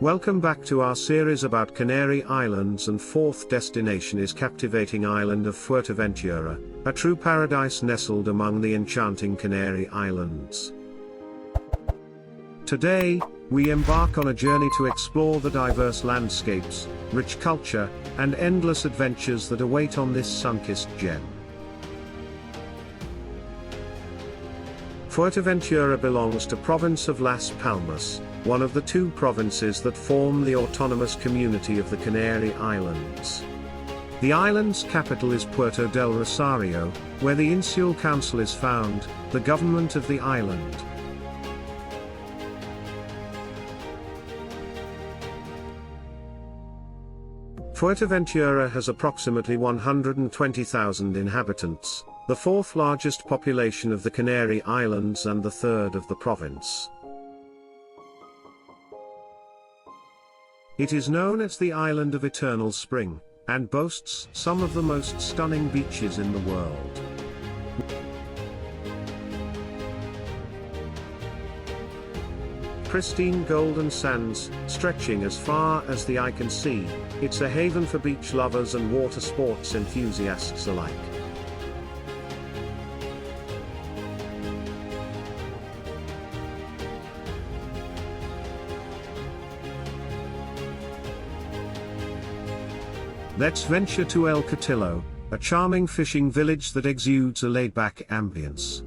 Welcome back to our series about Canary Islands, and fourth destination is captivating island of Fuerteventura, a true paradise nestled among the enchanting Canary Islands. Today, we embark on a journey to explore the diverse landscapes, rich culture, and endless adventures that await on this sun-kissed gem. Fuerteventura belongs to province of Las Palmas, one of the two provinces that form the autonomous community of the Canary Islands. The island's capital is Puerto del Rosario, where the Insular Council is found, the government of the island. Fuerteventura has approximately 120,000 inhabitants, the fourth largest population of the Canary Islands and the third of the province. It is known as the Island of Eternal Spring, and boasts some of the most stunning beaches in the world. Pristine golden sands, stretching as far as the eye can see, it's a haven for beach lovers and water sports enthusiasts alike. Let's venture to El Cotillo, a charming fishing village that exudes a laid-back ambience.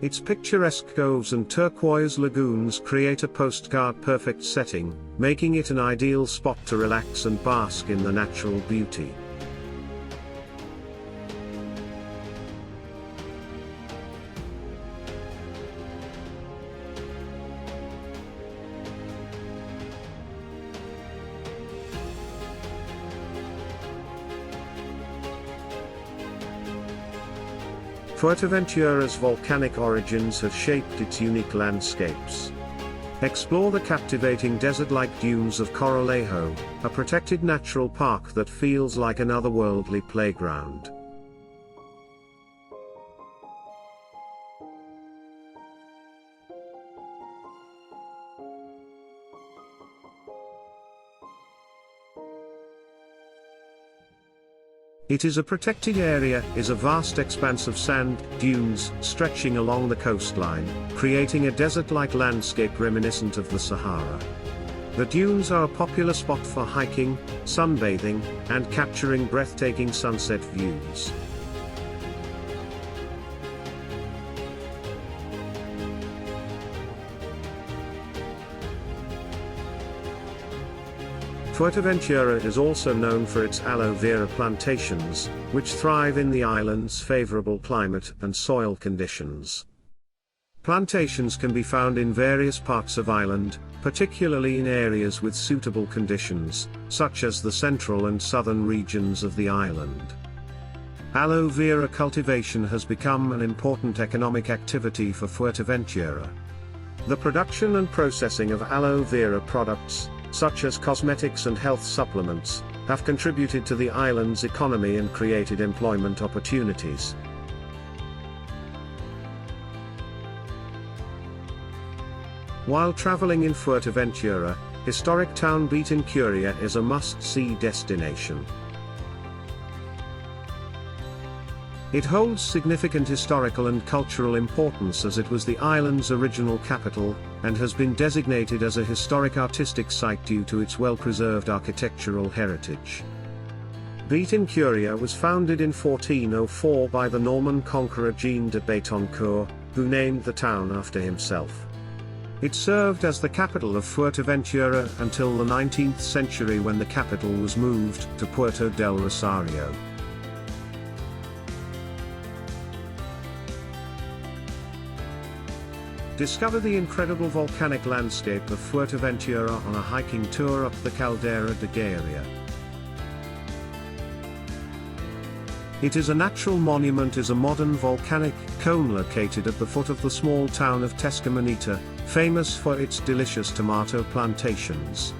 Its picturesque coves and turquoise lagoons create a postcard-perfect setting, making it an ideal spot to relax and bask in the natural beauty. Fuerteventura's volcanic origins have shaped its unique landscapes. Explore the captivating desert-like dunes of Corralejo, a protected natural park that feels like an otherworldly playground. It is a protected area, is a vast expanse of sand dunes stretching along the coastline, creating a desert-like landscape reminiscent of the Sahara. The dunes are a popular spot for hiking, sunbathing, and capturing breathtaking sunset views. Fuerteventura is also known for its aloe vera plantations, which thrive in the island's favorable climate and soil conditions. Plantations can be found in various parts of island, particularly in areas with suitable conditions, such as the central and southern regions of the island. Aloe vera cultivation has become an important economic activity for Fuerteventura. The production and processing of aloe vera products, such as cosmetics and health supplements, have contributed to the island's economy and created employment opportunities. While traveling in Fuerteventura, historic town Villafranca is a must-see destination. It holds significant historical and cultural importance as it was the island's original capital, and has been designated as a historic artistic site due to its well-preserved architectural heritage. Villafranca was founded in 1404 by the Norman conqueror Jean de Béthencourt, who named the town after himself. It served as the capital of Fuerteventura until the 19th century, when the capital was moved to Puerto del Rosario. Discover the incredible volcanic landscape of Fuerteventura on a hiking tour up the Caldera de Gaia. It is a natural monument, is a modern volcanic cone located at the foot of the small town of Tescamanita, famous for its delicious tomato plantations.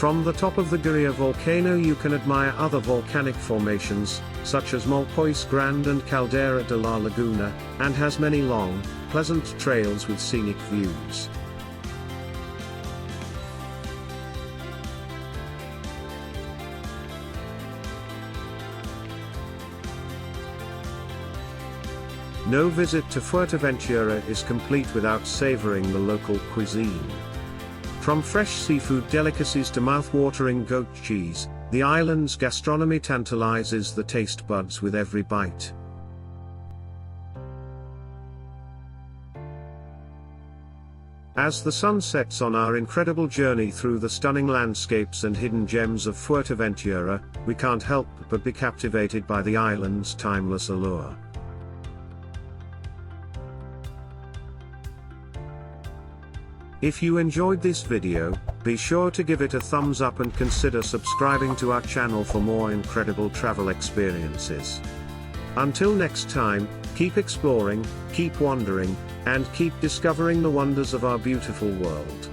From the top of the Guria volcano you can admire other volcanic formations, such as Molpois Grande and Caldera de la Laguna, and has many long, pleasant trails with scenic views. No visit to Fuerteventura is complete without savoring the local cuisine. From fresh seafood delicacies to mouth-watering goat cheese, the island's gastronomy tantalizes the taste buds with every bite. As the sun sets on our incredible journey through the stunning landscapes and hidden gems of Fuerteventura, we can't help but be captivated by the island's timeless allure. If you enjoyed this video, be sure to give it a thumbs up and consider subscribing to our channel for more incredible travel experiences. Until next time, keep exploring, keep wandering, and keep discovering the wonders of our beautiful world.